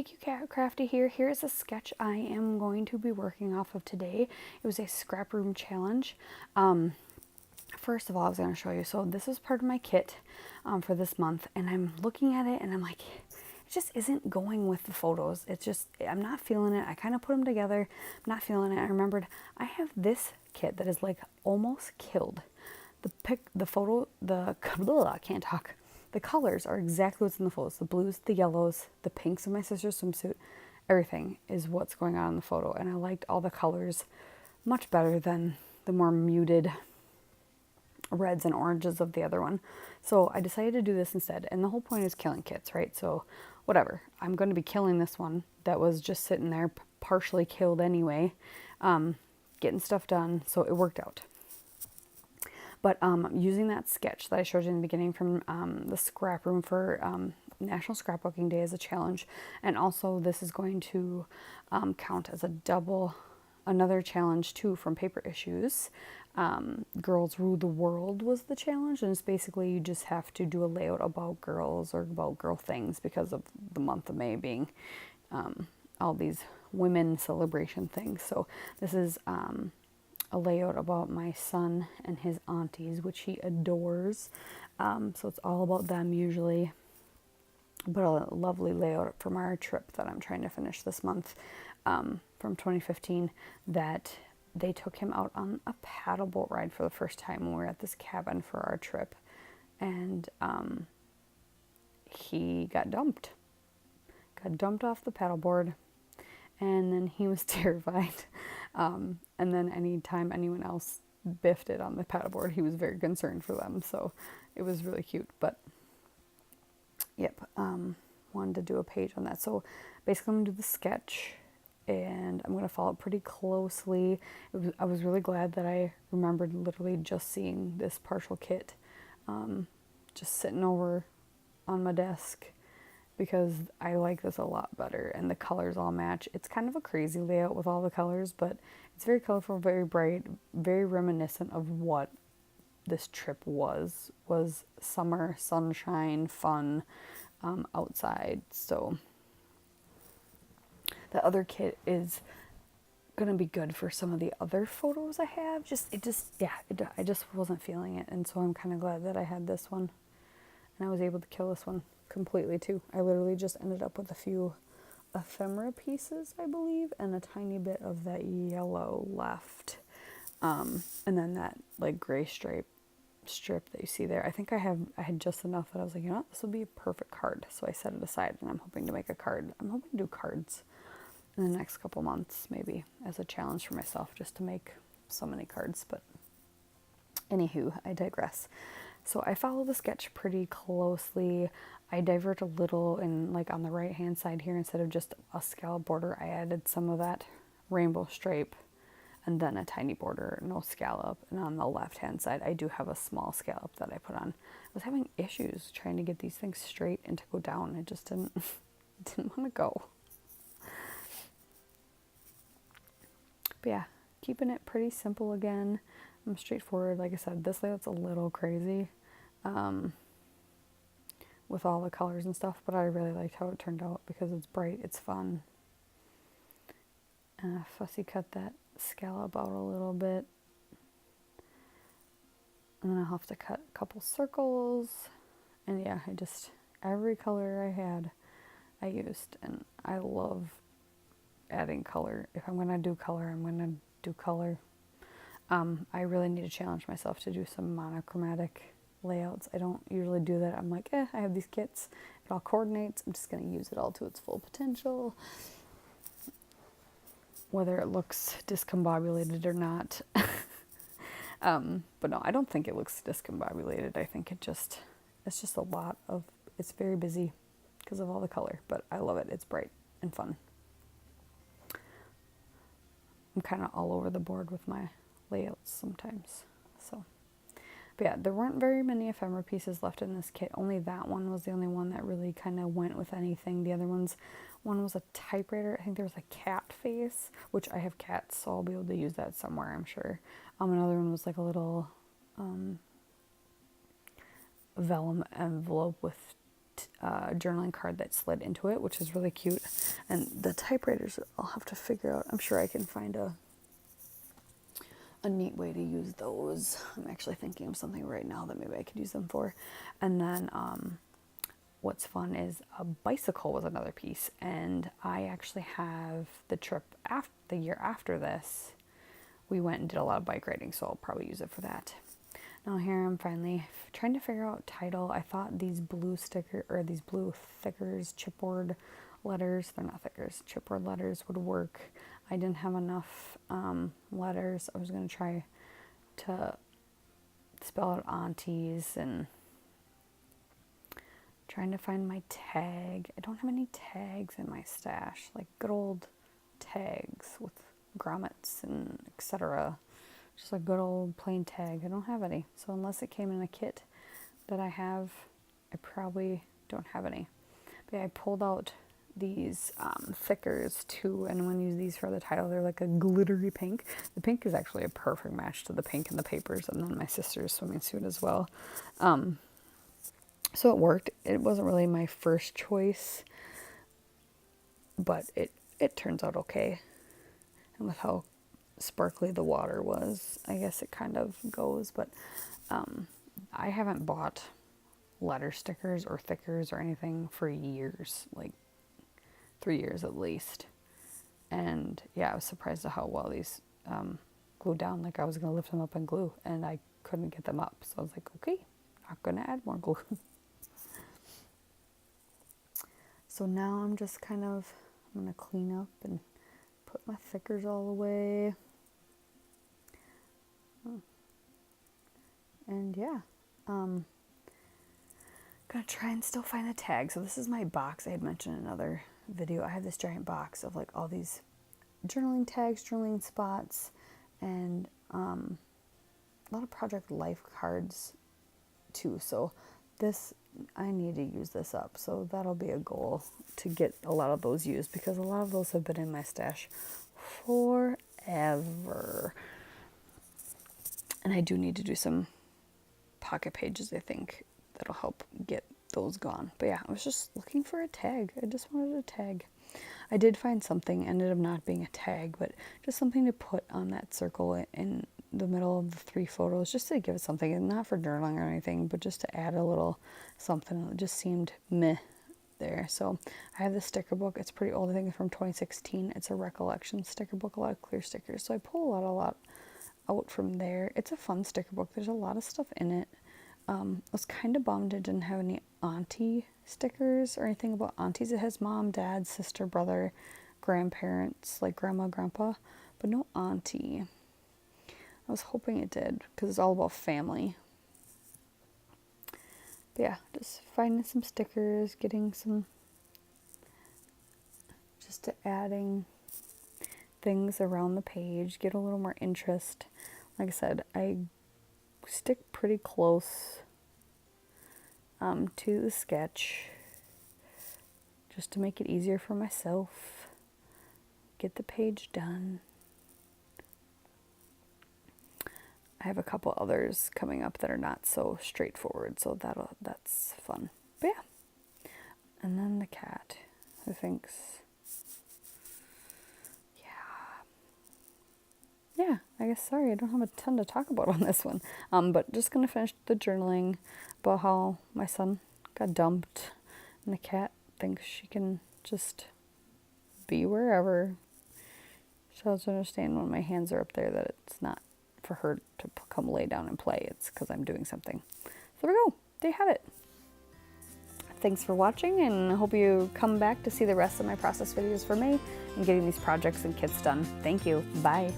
thank you, Cat Crafty here. Here's a sketch I am going to be working off of today. It was a scrap room challenge. First of all, I was going to show you. So this is part of my kit for this month, and I'm looking at it and I'm like, it just isn't going with the photos. It's just, I'm not feeling it. I kind of put them together. I'm not feeling it. I remembered I have this kit that is like almost killed. The photo, I can't talk. The colors are exactly what's in the photos. The blues, the yellows, the pinks of my sister's swimsuit. Everything is what's going on in the photo. And I liked all the colors much better than the more muted reds and oranges of the other one. So I decided to do this instead. And the whole point is killing kits, right? So whatever. I'm going to be killing this one that was just sitting there partially killed anyway. Getting stuff done. So it worked out. But using that sketch that I showed you in the beginning from the scrap room for National Scrapbooking Day as a challenge, and also this is going to count as another challenge too from Paper Issues. Girls Rule the World was the challenge, and it's basically you just have to do a layout about girls or about girl things because of the month of May being all these women celebration things. So this is a layout about my son and his aunties, which he adores. So it's all about them usually. But a lovely layout from our trip that I'm trying to finish this month from 2015, that they took him out on a paddleboat ride for the first time when we were at this cabin for our trip. And he got dumped off the paddleboard, and then he was terrified. And then anytime anyone else biffed it on the paddleboard, he was very concerned for them. So it was really cute. But yep, wanted to do a page on that. So basically I'm going to do the sketch, and I'm going to follow it pretty closely. I was really glad that I remembered literally just seeing this partial kit just sitting over on my desk, because I like this a lot better, and the colors all match. It's kind of a crazy layout with all the colors, but it's very colorful, very bright, very reminiscent of what this trip was summer, sunshine, fun, outside. So the other kit is gonna be good for some of the other photos I have. I just wasn't feeling it, and so I'm kind of glad that I had this one, and I was able to kill this one completely too. I literally just ended up with a few ephemera pieces, I believe, and a tiny bit of that yellow left, and then that like gray strip that you see there. I think I had just enough that I was like, you know what, this will be a perfect card. So I set it aside, and I'm hoping to make a card. I'm hoping to do cards in the next couple months, maybe as a challenge for myself, just to make so many cards. But anywho, I digress. So I follow the sketch pretty closely. I divert a little, and like on the right hand side here, instead of just a scallop border, I added some of that rainbow stripe and then a tiny border, no scallop. And on the left hand side, I do have a small scallop that I put on. I was having issues trying to get these things straight and to go down. It just didn't want to go. But yeah, keeping it pretty simple again. I'm straightforward. Like I said, this layout's a little crazy with all the colors and stuff, but I really liked how it turned out because it's bright, it's fun. Fussy cut that scallop out a little bit, and then I'll have to cut a couple circles. And yeah, every color I had I used, and I love adding color. If I'm gonna do color, I'm gonna do color. I really need to challenge myself to do some monochromatic layouts. I don't usually do that. I'm like, I have these kits, it all coordinates, I'm just going to use it all to its full potential, whether it looks discombobulated or not. But no, I don't think it looks discombobulated. I think it's just a lot of, it's very busy because of all the color, but I love it. It's bright and fun. I'm kind of all over the board with my layouts sometimes. So, but yeah, there weren't very many ephemera pieces left in this kit. Only that one was the only one that really kind of went with anything. The other ones, one was a typewriter. I think there was a cat face, which I have cats, so I'll be able to use that somewhere, I'm sure. Another one was like a little vellum envelope with journaling card that slid into it, which is really cute. And the typewriters, I'll have to figure out. I'm sure I can find a neat way to use those. I'm actually thinking of something right now that maybe I could use them for. And then what's fun is a bicycle was another piece, and I actually have the trip after the year after this. We went and did a lot of bike riding, so I'll probably use it for that. Now here I'm finally trying to figure out title. I thought these blue thickers, chipboard letters, they're not thickers, chipboard letters would work. I didn't have enough letters. I was going to try to spell out aunties, and trying to find my tag. I don't have any tags in my stash, like good old tags with grommets and etc. Just a good old plain tag. I don't have any. So unless it came in a kit that I have, I probably don't have any. But yeah, I pulled out these thickers too, and I'm going to use these for the title. They're like a glittery pink. The pink is actually a perfect match to the pink in the papers, and then my sister's swimming suit as well. So it worked. It wasn't really my first choice, but it turns out okay. And with how sparkly the water was, I guess it kind of goes. But I haven't bought letter stickers or thickers or anything for years, like 3 years at least. And yeah, I was surprised at how well these glued down. Like I was going to lift them up and glue, and I couldn't get them up. So I was like, okay, not going to add more glue. So now I'm just I'm going to clean up and put my thickers all away. And yeah, gonna try and still find the tag. So this is my box. I had mentioned in another video. I have this giant box of like all these journaling tags, journaling spots, and a lot of Project Life cards too. So I need to use this up. So that'll be a goal to get a lot of those used, because a lot of those have been in my stash forever. And I do need to do some pocket pages, I think, that'll help get those gone. But yeah, I was just looking for a tag. I just wanted a tag. I did find something, ended up not being a tag, but just something to put on that circle in the middle of the 3 photos, just to give it something, and not for journaling or anything, but just to add a little something. It just seemed meh there. So I have this sticker book. It's pretty old. I think it's from 2016. It's a recollection sticker book, a lot of clear stickers. So I pull a lot out from there. It's a fun sticker book. There's a lot of stuff in it. I was kind of bummed it didn't have any auntie stickers or anything about aunties. It has mom, dad, sister, brother, grandparents, like grandma, grandpa, but no auntie. I was hoping it did, because it's all about family. But yeah, just finding some stickers, getting some, just to adding things around the page, get a little more interest. Like I said, I stick pretty close to the sketch, just to make it easier for myself, get the page done. I have a couple others coming up that are not so straightforward, so that's fun. But yeah, and then the cat, who thinks, yeah, I guess, sorry, I don't have a ton to talk about on this one. But just going to finish the journaling about how my son got dumped, and the cat thinks she can just be wherever. She doesn't understand when my hands are up there that it's not for her to come lay down and play. It's because I'm doing something. So there we go. There you have it. Thanks for watching, and I hope you come back to see the rest of my process videos for May and getting these projects and kits done. Thank you. Bye.